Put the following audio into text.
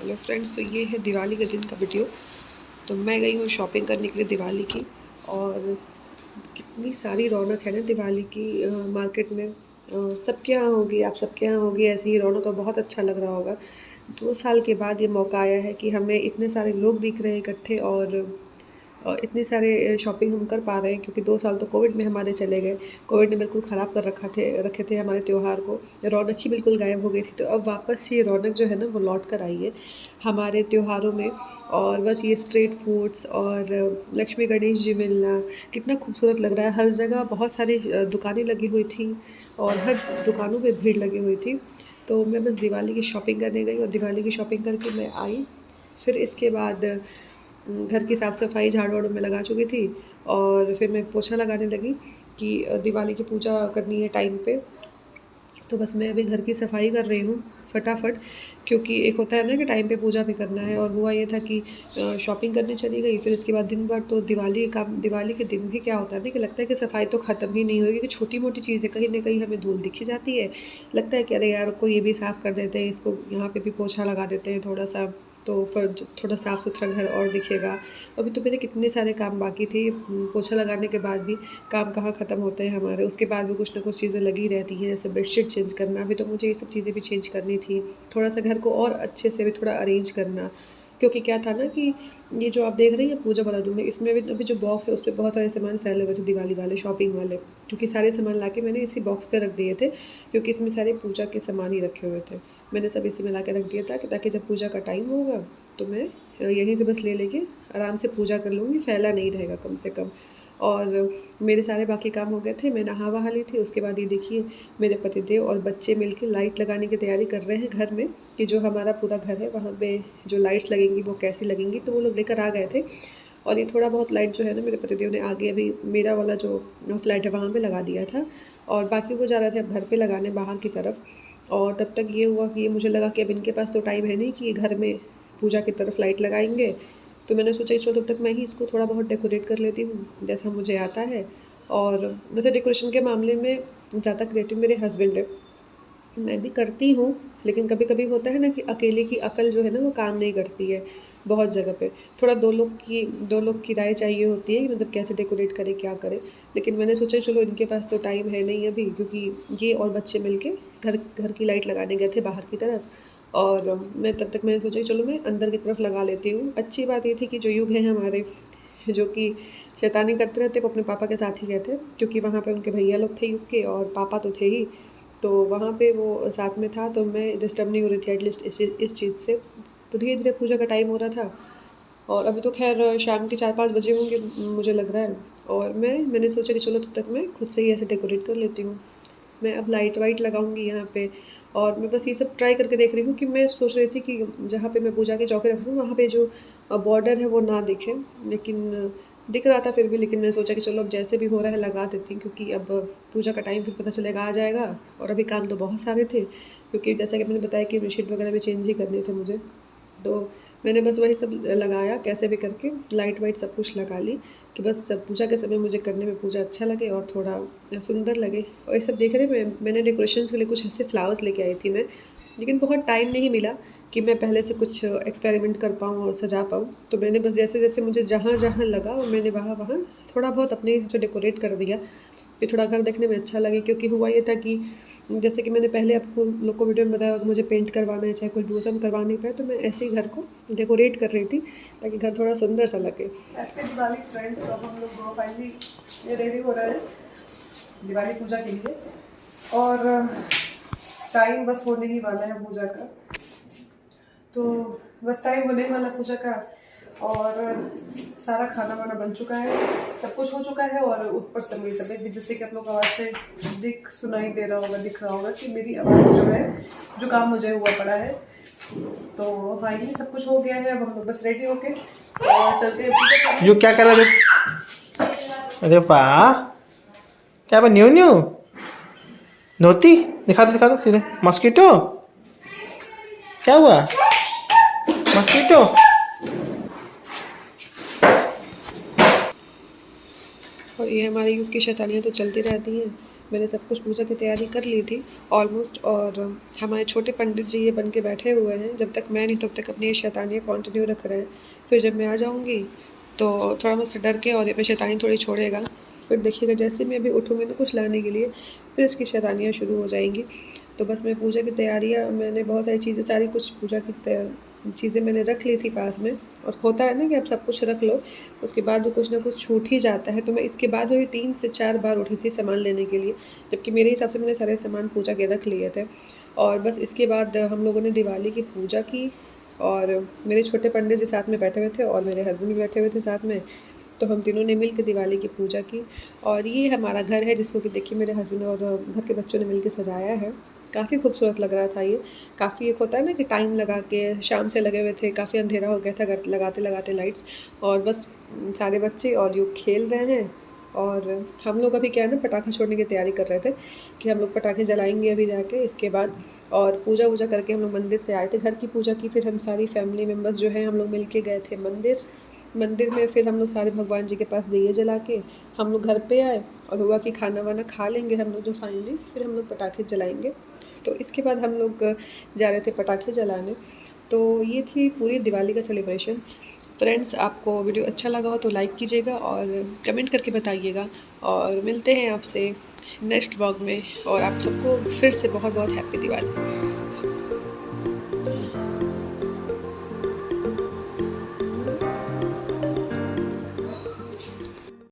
Hello friends, तो ये है दिवाली के दिन का वीडियो। तो मैं गई हूँ शॉपिंग करने के लिए दिवाली की। और कितनी सारी रौनक है ना दिवाली की मार्केट में। सबके यहाँ होगी, आप सबके यहाँ होगी ऐसी ही रौनक, और बहुत अच्छा लग रहा होगा। 2 साल के बाद ये मौका आया है कि हमें इतने सारे लोग दिख रहे हैं इकट्ठे, और इतने सारे शॉपिंग हम कर पा रहे हैं, क्योंकि 2 साल तो कोविड में हमारे चले गए। कोविड ने बिल्कुल ख़राब कर रखे थे हमारे त्यौहार को। रौनक ही बिल्कुल गायब हो गई थी। तो अब वापस ये रौनक जो है ना वो लौट कर आई है हमारे त्योहारों में। और बस ये स्ट्रीट फूड्स और लक्ष्मी गणेश जी मिलना कितना खूबसूरत लग रहा है। हर जगह बहुत सारी दुकानें लगी हुई थी, और हर दुकानों पे भीड़ लगी हुई थी। तो मैं बस दिवाली की शॉपिंग करने गई, और दिवाली की शॉपिंग करके मैं आई। फिर इसके बाद घर की साफ़ सफाई झाड़ू वाड़ू में लगा चुकी थी, और फिर मैं पोछा लगाने लगी कि दिवाली की पूजा करनी है टाइम पे। तो बस मैं अभी घर की सफाई कर रही हूँ फटाफट, क्योंकि एक होता है ना कि टाइम पे पूजा भी करना है। और हुआ ये था कि शॉपिंग करने चली गई, फिर इसके बाद दिन भर तो दिवाली के दिन भी क्या होता है ना कि लगता है कि सफाई तो ख़त्म ही नहीं होगी, क्योंकि छोटी मोटी चीज़ें कहीं ना कहीं हमें धूल दिखी जाती है। लगता है कि अरे यार को ये भी साफ़ कर देते हैं, इसको यहाँ पे भी पोछा लगा देते हैं थोड़ा सा, तो फिर थोड़ा साफ़ सुथरा घर और दिखेगा। अभी तो मेरे कितने सारे काम बाकी थे। पोछा लगाने के बाद भी काम कहाँ ख़त्म होते हैं हमारे, उसके बाद भी कुछ ना कुछ चीज़ें लगी रहती हैं, जैसे बेडशीट चेंज करना। अभी तो मुझे ये सब चीज़ें भी चेंज करनी थी, थोड़ा सा घर को और अच्छे से भी थोड़ा अरेंज करना। क्योंकि क्या था ना कि ये जो आप देख रही हैं पूजा वाला रूम है, इसमें भी अभी जो बॉक्स है उस पर बहुत सारे सामान फैले हुए थे दिवाली वाले शॉपिंग वाले, क्योंकि सारे सामान ला मैंने इसी बॉक्स पे रख दिए थे, क्योंकि इसमें सारे पूजा के सामान ही रखे हुए थे। मैंने सब इसी में ला के रख दिया था ताकि जब पूजा का टाइम होगा तो मैं यहीं से बस ले लेके आराम से पूजा कर लूँगी, फैला नहीं रहेगा कम से कम। और मेरे सारे बाकी काम हो गए थे, मैं नहा वहा ली थी। उसके बाद ये देखिए मेरे पतिदेव और बच्चे मिलके लाइट लगाने की तैयारी कर रहे हैं घर में, कि जो हमारा पूरा घर है वहाँ पे जो लाइट्स लगेंगी वो कैसी लगेंगी। तो वो लोग लेकर आ गए थे, और ये थोड़ा बहुत लाइट जो है ना मेरे पतिदेव ने आगे अभी मेरा वाला जो फ्लैट है वहाँ पे लगा दिया था, और बाकी वो जा रहे थे अब घर पे लगाने बाहर की तरफ। और तब तक ये हुआ कि ये मुझे लगा कि अब इनके पास तो टाइम है नहीं कि ये घर में पूजा की तरफ लाइट लगाएंगे। तो मैंने सोचा कि चलो तब तक मैं ही इसको थोड़ा बहुत डेकोरेट कर लेती हूँ जैसा मुझे आता है। और वैसे डेकोरेशन के मामले में ज़्यादा क्रिएटिव मेरे हस्बैंड है, मैं भी करती हूँ। लेकिन कभी कभी होता है ना कि अकेले की अकल जो है ना वो काम नहीं करती है बहुत जगह पे। थोड़ा दो लोग की राय चाहिए होती है कि मतलब कैसे डेकोरेट करें, क्या करें। लेकिन मैंने सोचा चलो इनके पास तो टाइम है नहीं अभी, क्योंकि ये और बच्चे मिलके घर घर की लाइट लगाने गए थे बाहर की तरफ। और मैं तब तक मैंने सोचा कि चलो मैं अंदर की तरफ लगा लेती हूँ। अच्छी बात ये थी कि जो युग हैं हमारे, जो कि शैतानी करते रहते, वो अपने पापा के साथ ही गए थे, क्योंकि वहाँ पे उनके भैया लोग थे युग के, और पापा तो थे ही। तो वहाँ पे वो साथ में था, तो मैं डिस्टर्ब नहीं हो रही थी एटलीस्ट इस चीज़ से। तो धीरे धीरे पूजा का टाइम हो रहा था, और अभी तो खैर शाम के 4-5 बजे होंगे मुझे लग रहा है। और मैंने सोचा कि चलो तब तक मैं खुद से ही ऐसे डेकोरेट कर लेती हूँ। मैं अब लाइट वाइट लगाऊंगी यहाँ पे। और मैं बस ये सब ट्राई करके देख रही हूँ कि मैं सोच रही थी कि जहाँ पे मैं पूजा के चौके रख दूँ वहाँ पे जो बॉर्डर है वो ना दिखे, लेकिन दिख रहा था फिर भी। लेकिन मैंने सोचा कि चलो अब जैसे भी हो रहा है लगा देती हूँ, क्योंकि अब पूजा का टाइम फिर पता चलेगा आ जाएगा। और अभी काम तो बहुत सारे थे, क्योंकि जैसा कि मैंने बताया कि बेडशीट वगैरह भी चेंज ही करने थे मुझे। तो मैंने बस वही सब लगाया, कैसे भी करके लाइट वाइट सब कुछ लगा ली, कि बस पूजा के समय मुझे करने में पूजा अच्छा लगे और थोड़ा सुंदर लगे। और ये सब देख रहे मैंने डेकोरेशंस के लिए कुछ ऐसे फ्लावर्स लेके आई थी मैं, लेकिन बहुत टाइम नहीं मिला कि मैं पहले से कुछ एक्सपेरिमेंट कर पाऊँ और सजा पाऊँ। तो मैंने बस जैसे जैसे मुझे जहाँ जहाँ लगा मैंने वहाँ वहाँ थोड़ा बहुत अपने हिसाब से डेकोरेट कर दिया, कि थोड़ा घर देखने में अच्छा लगे। क्योंकि हुआ ये था कि जैसे कि मैंने पहले आपको लोग को वीडियो में बताया कि मुझे पेंट करवाना है, चाहे कोई ब्लूसम करवा नहीं पाए, तो मैं ऐसे ही घर को डेकोरेट कर रही थी ताकि घर थोड़ा सुंदर सा लगे। Happy Diwali friends. तो अब हम लोग फाइनली ये रेडी हो रहे हैं दिवाली पूजा के लिए, और टाइम बस होने ही वाला है पूजा का। तो बस टाइम होने वाला पूजा का, और सारा खाना वाना बन चुका है, सब कुछ हो चुका है। और ऊपर से मेरी तबीयत भी, जैसे कि आप लोग आवाज़ से दिख रहा होगा कि मेरी आवाज़ जो है जुकाम मुझे हुआ पड़ा है। तो फाइनली सब कुछ हो गया है, अब हम लोग बस रेडी होके चलते हैं। यू क्या कर रहे थे? अरे वाह, क्या बन न्यू न्यू नोती? दिखा दो सीधे। मस्कीटो क्या हुआ? मस्कीटो और ये हमारे युग की शैतानियाँ तो चलती रहती हैं। मैंने सब कुछ पूजा की तैयारी कर ली थी ऑलमोस्ट। और हमारे छोटे पंडित जी ये बन के बैठे हुए हैं, जब तक मैं नहीं तब तक अपनी ये शैतानियाँ कंटिन्यू रख रहे हैं। फिर जब मैं आ जाऊँगी तो थोड़ा मुझसे डर के और ये पे शैतानी थोड़ी छोड़ेगा। फिर देखिएगा जैसे मैं अभी उठूँगी ना कुछ लाने के लिए, फिर इसकी शैतानियाँ शुरू हो जाएंगी। तो बस मैं पूजा की तैयारियाँ, मैंने बहुत सारी चीज़ें, सारी कुछ पूजा की चीज़ें मैंने रख ली थी पास में। और होता है ना कि आप सब कुछ रख लो, उसके बाद भी कुछ ना कुछ छूट ही जाता है। तो मैं इसके बाद में भी 3 से 4 बार उठी थी सामान लेने के लिए, जबकि मेरे हिसाब से मैंने सारे सामान पूजा के रख लिए थे। और बस इसके बाद हम लोगों ने दिवाली की पूजा की, और मेरे छोटे पंडित जी साथ में बैठे हुए थे और मेरे हस्बैंड भी बैठे हुए थे साथ में। तो हम तीनों ने मिल के दिवाली की पूजा की। और ये हमारा घर है जिसको कि देखिए मेरे हस्बैंड और घर के बच्चों ने मिल के सजाया है। काफ़ी खूबसूरत लग रहा था ये। काफ़ी एक होता है ना कि टाइम लगा के, शाम से लगे हुए थे, काफ़ी अंधेरा हो गया था लगाते लगाते लाइट्स। और बस सारे बच्चे और यूँ खेल रहे हैं। और हम लोग अभी क्या है ना पटाखा छोड़ने की तैयारी कर रहे थे कि हम लोग पटाखे जलाएंगे अभी जाके इसके बाद। और पूजा वूजा करके हम लोग मंदिर से आए थे, घर की पूजा की। फिर हम सारी फैमिली मेम्बर्स जो हैं हम लोग मिल के गए थे मंदिर में। फिर हम लोग सारे भगवान जी के पास दिए जला के हम लोग घर पे आए। और हुआ कि खाना वाना खा लेंगे हम लोग जो फाइनली, फिर हम लोग पटाखे जलाएंगे। तो इसके बाद हम लोग जा रहे थे पटाखे जलाने। तो ये थी पूरी दिवाली का सेलिब्रेशन। फ्रेंड्स, आपको वीडियो अच्छा लगा हो तो लाइक कीजिएगा और कमेंट करके बताइएगा। और मिलते हैं आपसे नेक्स्ट व्लॉग में। और आप सबको फिर से बहुत बहुत हैप्पी दिवाली।